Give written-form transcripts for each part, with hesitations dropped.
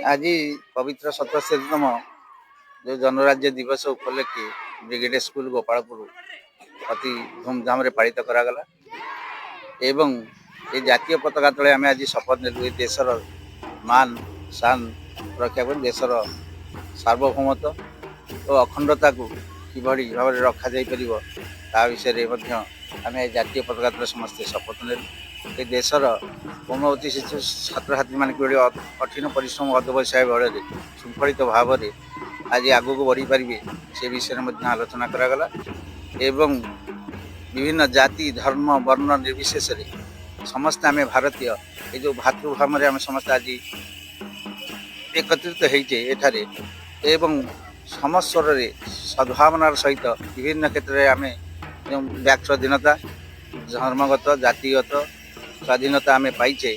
आज पवित्र 77तम जो जनराज्य दिवस उपलक्षे ब्रिगेड स्कूल गोपालपुर अति धूमधाम पालित करागला एवं ये जातीय पताका तले आम आज शपथ नेलु देशर मान शान रक्षा कर देशर सार्वभौमत्व और अखंडता को किभली भाव रखा जाई परिबो ता विषय आम जातीय पताका तले समस्ते शपथ नेलु ए देशर पौनवती शिशु छात्र छात्री मान कठिन परिश्रम अध्यवसाय बल शृंखलित भाव में आज आगू को बढ़ी पारे से विषय में आलोचना करागला एवं विभिन्न जाति धर्म वर्ण निर्विशेष समस्त आम भारतीय ये जो भातृभाव में आम समस्त आज एकत्रित होइछे एठारे एवं समस्त स्वर सद्भावनार सहित विभिन्न क्षेत्र में आम जो व्याक स्वाधीनता धर्मगत जातिगत स्वाधीनता आम पाइचे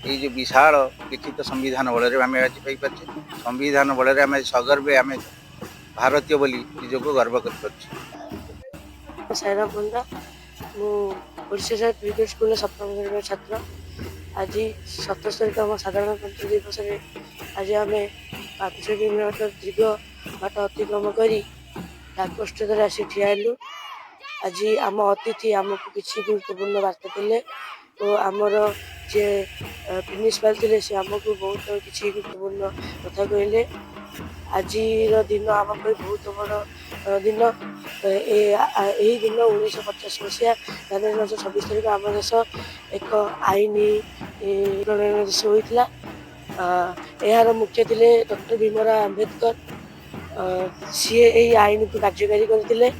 ये जो विशाल लिखित संविधान बल आम आज पाइपर संविधान बल आम सगर्वे आम भारतीय बोली निजको गर्व कर सायरा पंडा मुझा ब्रिगेड स्कूल सप्तम श्रेणी छात्र आज 77तम साधारणतंत्र दिवस में आज आम 500 किलोमीटर दीर्घ बाट अतिक्रम कर डाकपोस्ट आसी ठियालु आज आम अतिथि आमको किसी गुरुत्वपूर्ण वार्ता देले तो आमर जे प्रिंसिपाल थे से आमको बहुत किसी गुरुत्वपूर्ण कथा कहले आज दिन आम बहुत बड़ दिन यही दिन 1950 मसीहा जनवरी मास 26 तारीख आम देश एक आईन प्रणयन देश होता यार मुख्य थे डॉक्टर भीमराव आंबेडकर सी आईन को कार्यकारी करते